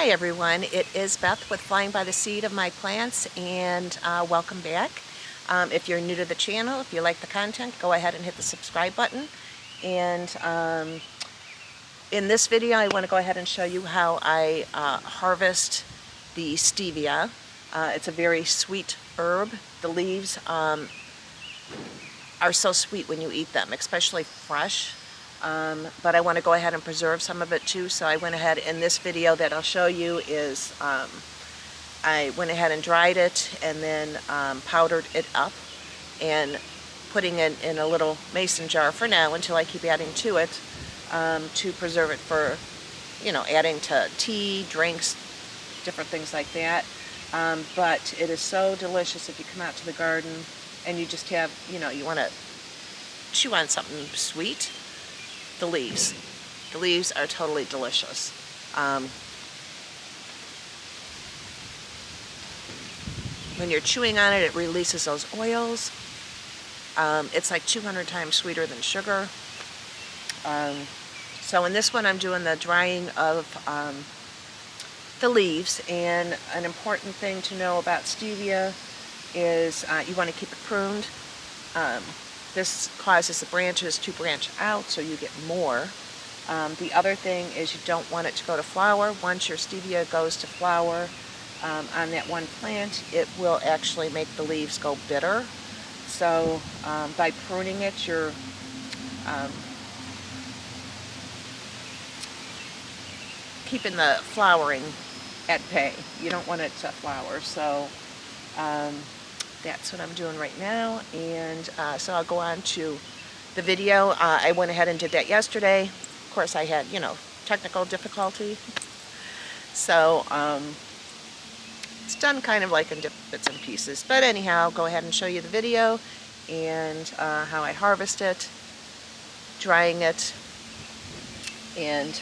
Hi everyone, it is Beth with Flying by the Seed of My Plants, and welcome back. If you're new to the channel, if you like the content, go ahead and hit the subscribe button. And in this video I want to go ahead and show you how I harvest the Stevia. It's a very sweet herb. The leaves are so sweet when you eat them, especially fresh. But I want to go ahead and preserve some of it too, so I went ahead in this video that I'll show you is I went ahead and dried it and then powdered it up and putting it in a little mason jar for now until I keep adding to it to preserve it for, you know, adding to tea, drinks, different things like that. But it is so delicious if you come out to the garden and you just have, you know, you want to chew on something sweet. The leaves. The leaves are totally delicious. When you're chewing on it, it releases those oils. It's like 200 times sweeter than sugar. So in this one, I'm doing the drying of the leaves. And an important thing to know about stevia is you want to keep it pruned. This causes the branches to branch out so you get more. The other thing is you don't want it to go to flower. Once your stevia goes to flower on that one plant, it will actually make the leaves go bitter. So by pruning it, you're keeping the flowering at bay. You don't want it to flower. So that's what I'm doing right now, and so I'll go on to the video. I went ahead and did that yesterday. Of course, I had, you know, technical difficulty. So it's done kind of like in bits and pieces. But anyhow, I'll go ahead and show you the video and how I harvest it, drying it, and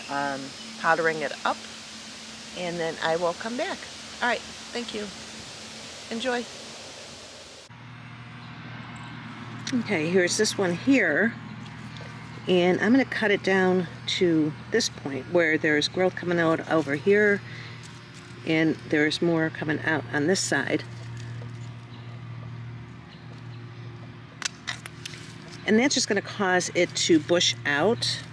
powdering it up, and then I will come back. All right, thank you. Enjoy. Okay, here's this one here, and I'm going to cut it down to this point where there's growth coming out over here and there's more coming out on this side. And that's just going to cause it to bush out.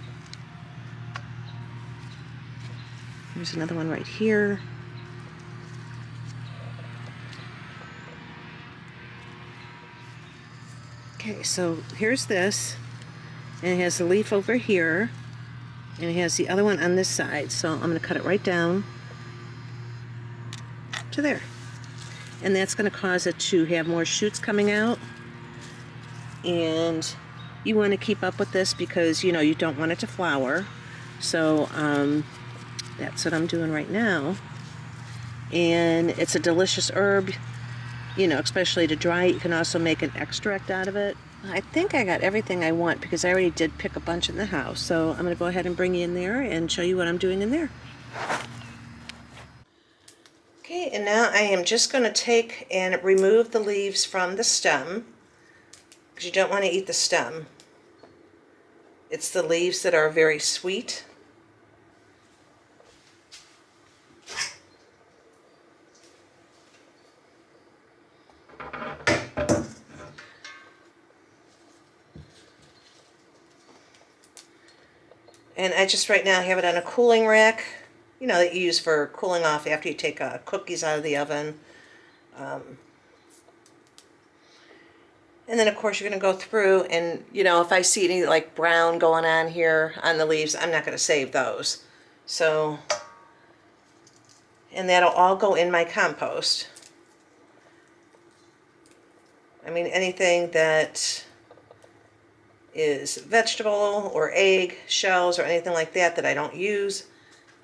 There's another one right here. Okay, so here's this, and it has the leaf over here, and it has the other one on this side. So I'm going to cut it right down to there. And that's going to cause it to have more shoots coming out. And you want to keep up with this because, you know, you don't want it to flower. So that's what I'm doing right now. And it's a delicious herb, you know, especially to dry. You can also make an extract out of it. I think I got everything I want because I already did pick a bunch in the house. So I'm going to go ahead and bring you in there and show you what I'm doing in there. Okay, and now I am just going to take and remove the leaves from the stem because you don't want to eat the stem. It's the leaves that are very sweet. And I just right now have it on a cooling rack, you know, that you use for cooling off after you take cookies out of the oven. And then, of course, you're going to go through and, you know, if I see any, like, brown going on here on the leaves, I'm not going to save those. So, and that'll all go in my compost. I mean, anything that is vegetable or egg shells or anything like that that I don't use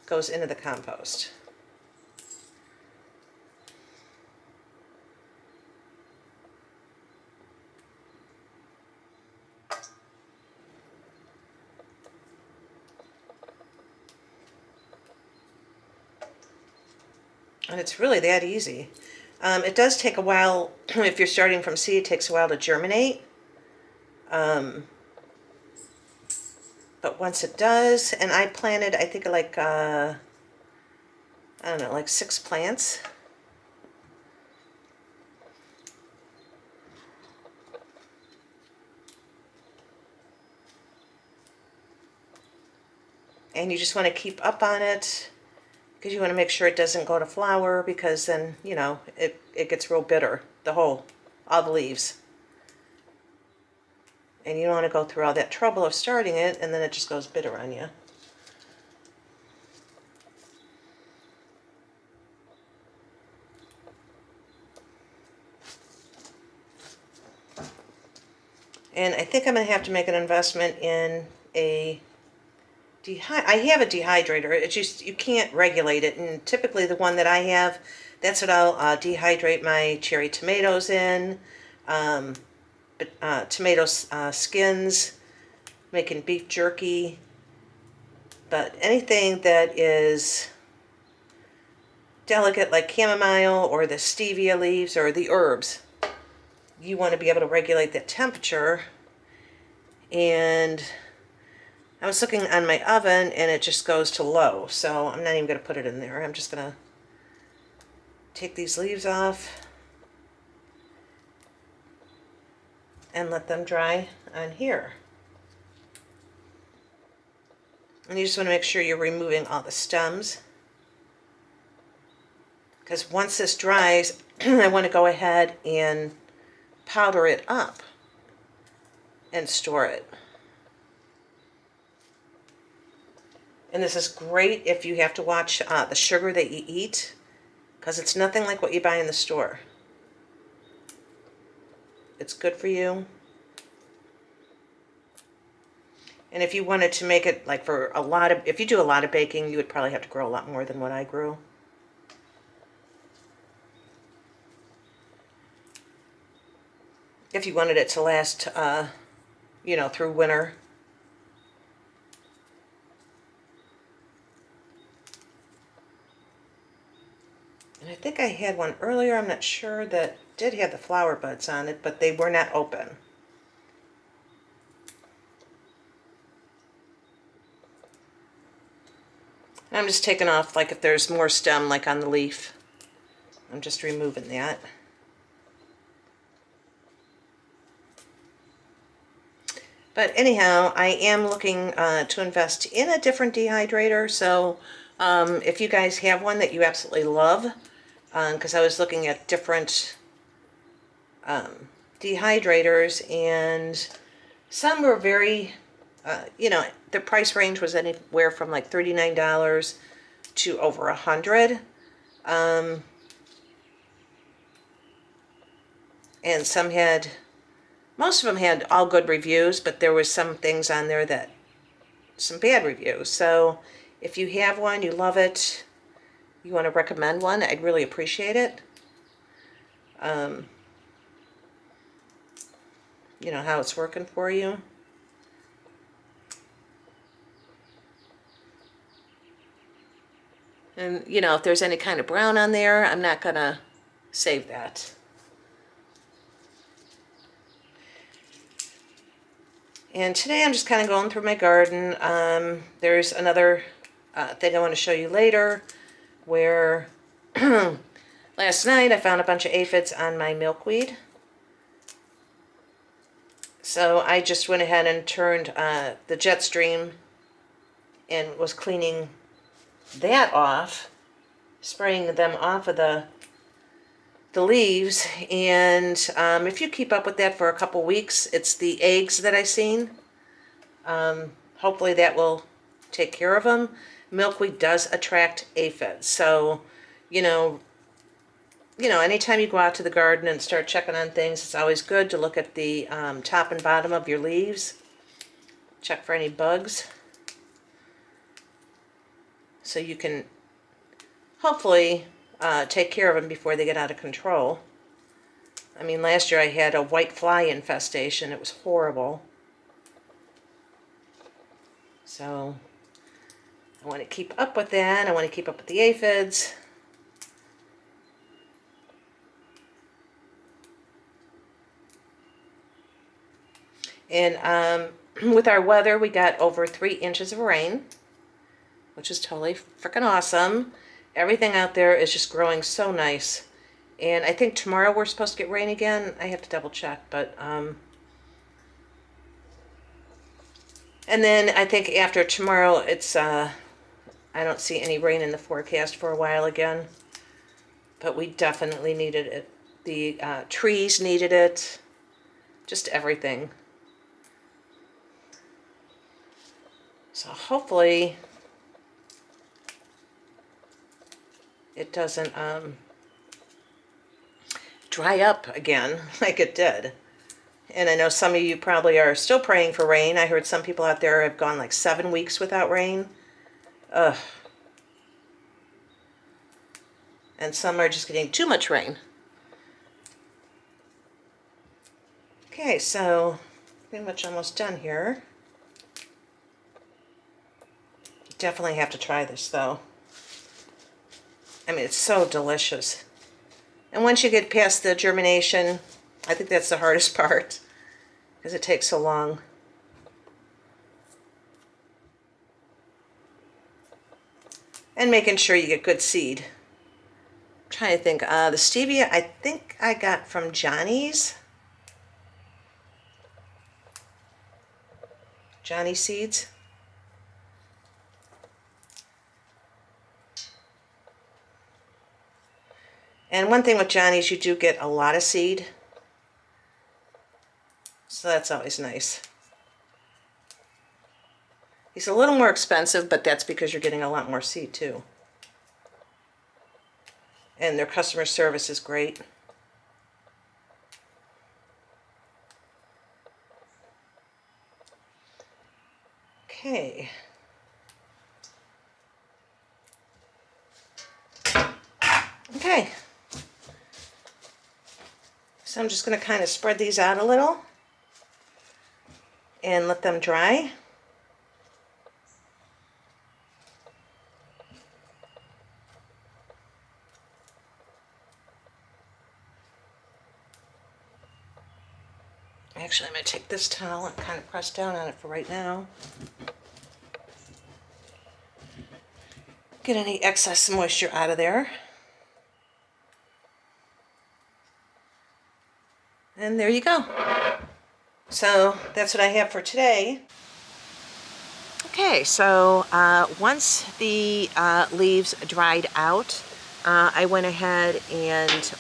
goes into the compost. And it's really that easy. It does take a while, if you're starting from seed, it takes a while to germinate. But once it does, and I planted, I think like I don't know, like 6 plants. And you just want to keep up on it because you want to make sure it doesn't go to flower, because then, you know, it gets real bitter, all the leaves. And you don't want to go through all that trouble of starting it and then it just goes bitter on you. And I think I'm going to have to make an investment in I have a dehydrator. It's just, you can't regulate it. And typically the one that I have, that's what I'll dehydrate my cherry tomatoes in, tomato skins, making beef jerky. But anything that is delicate, like chamomile or the stevia leaves or the herbs, you want to be able to regulate that temperature. And I was looking on my oven and it just goes to low, so I'm not even going to put it in there. I'm just going to take these leaves off and let them dry on here. And you just want to make sure you're removing all the stems, because once this dries, I want to go ahead and powder it up and store it. And this is great if you have to watch the sugar that you eat, because it's nothing like what you buy in the store. It's good for you. And if you wanted to make it like for if you do a lot of baking, you would probably have to grow a lot more than what I grew. If you wanted it to last, you know, through winter. And I think I had one earlier, I'm not sure, that did have the flower buds on it, but they were not open. And I'm just taking off, like if there's more stem like on the leaf, I'm just removing that. But anyhow, I am looking to invest in a different dehydrator, so if you guys have one that you absolutely love, because I was looking at different dehydrators, and some were very, you know, the price range was anywhere from like $39 to over $100. And some had, most of them had all good reviews, but there was some things on there that, some bad reviews. So if you have one, you love it, you want to recommend one, I'd really appreciate it. You know, how it's working for you. And, you know, if there's any kind of brown on there, I'm not going to save that. And today I'm just kind of going through my garden. There's another thing I want to show you later, where last night I found a bunch of aphids on my milkweed. So I just went ahead and turned the jet stream and was cleaning that off, spraying them off of the leaves. And if you keep up with that for a couple weeks, it's the eggs that I seen. Hopefully that will take care of them. Milkweed does attract aphids, so you know, anytime you go out to the garden and start checking on things, it's always good to look at the top and bottom of your leaves. Check for any bugs, so you can hopefully take care of them before they get out of control. I mean, last year I had a white fly infestation. It was horrible. So I want to keep up with that. I want to keep up with the aphids. And with our weather, we got over 3 inches of rain, which is totally freaking awesome. Everything out there is just growing so nice. And I think tomorrow we're supposed to get rain again. I have to double check, but and then I think after tomorrow it's I don't see any rain in the forecast for a while again. But we definitely needed it. The trees needed it. Just everything. So hopefully it doesn't dry up again like it did. And I know some of you probably are still praying for rain. I heard some people out there have gone like 7 weeks without rain. Ugh. And some are just getting too much rain. Okay, so pretty much almost done here. Definitely have to try this though. I mean, it's so delicious. And once you get past the germination, I think that's the hardest part because it takes so long. And making sure you get good seed. I'm trying to think. The stevia, I think I got from Johnny's seeds. And one thing with Johnny's, you do get a lot of seed. So that's always nice. He's a little more expensive, but that's because you're getting a lot more seed too. And their customer service is great. Okay. Okay. So I'm just going to kind of spread these out a little and let them dry. Actually, I'm going to take this towel and kind of press down on it for right now. Get any excess moisture out of there. And there you go. So that's what I have for today. Okay, so once the leaves dried out, I went ahead and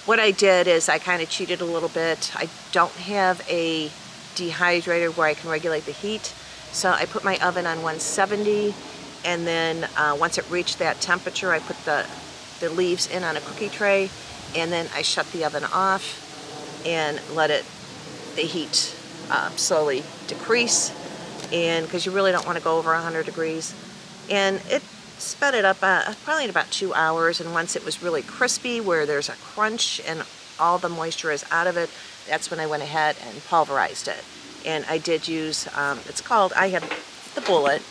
what I did is I kind of cheated a little bit. I don't have a dehydrator where I can regulate the heat, so I put my oven on 170, and then once it reached that temperature, I put the leaves in on a cookie tray, and then I shut the oven off and let the heat slowly decrease, and because you really don't want to go over 100 degrees. And it sped it up probably in about 2 hours, and once it was really crispy where there's a crunch and all the moisture is out of it, that's when I went ahead and pulverized it. And I did use, it's called, I have the bullet,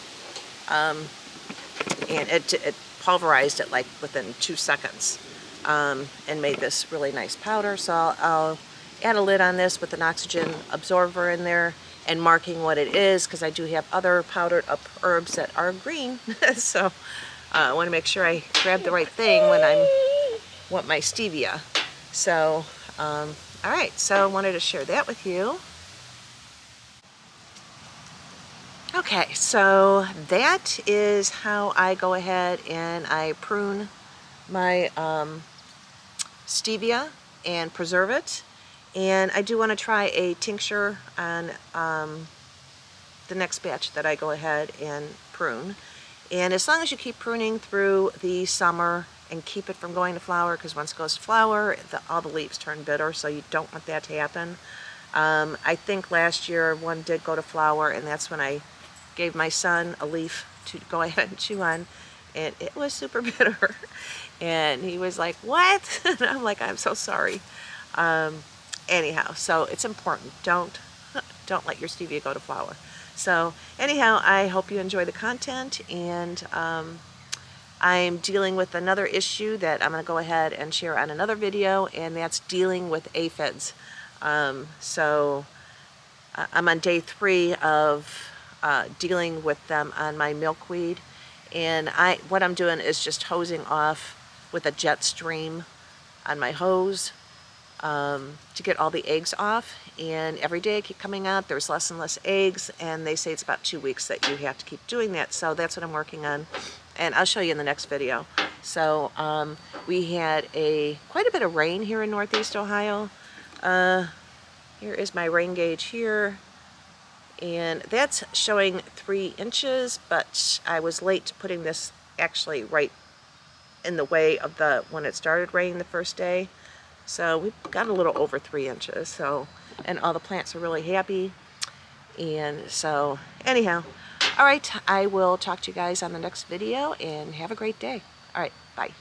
and it pulverized it like within 2 seconds, and made this really nice powder. So I'll add a lid on this with an oxygen absorber in there and marking what it is, because I do have other powdered up herbs that are green. So I want to make sure I grab the right thing when I want my stevia. So all right, so I wanted to share that with you. Okay, so that is how I go ahead and I prune my stevia and preserve it. And I do want to try a tincture on the next batch that I go ahead and prune. And as long as you keep pruning through the summer and keep it from going to flower, because once it goes to flower, all the leaves turn bitter, so you don't want that to happen. I think last year one did go to flower, and that's when I gave my son a leaf to go ahead and chew on, and it was super bitter. And he was like, "What?" And I'm like, "I'm so sorry." Anyhow, so it's important. Don't let your stevia go to flower. So anyhow, I hope you enjoy the content, and I'm dealing with another issue that I'm going to go ahead and share on another video, and that's dealing with aphids. So I'm on day 3 of dealing with them on my milkweed, And what I'm doing is just hosing off with a jet stream on my hose to get all the eggs off. And every day I keep coming out, there's less and less eggs, and they say it's about 2 weeks that you have to keep doing that. So that's what I'm working on, and I'll show you in the next video. So we had quite a bit of rain here in Northeast Ohio. Here is my rain gauge here, and that's showing 3 inches, but I was late putting this actually right in the way of when it started raining the first day. So we got a little over 3 inches. So, and all the plants are really happy. And so anyhow, all right, I will talk to you guys on the next video, and have a great day. All right, bye.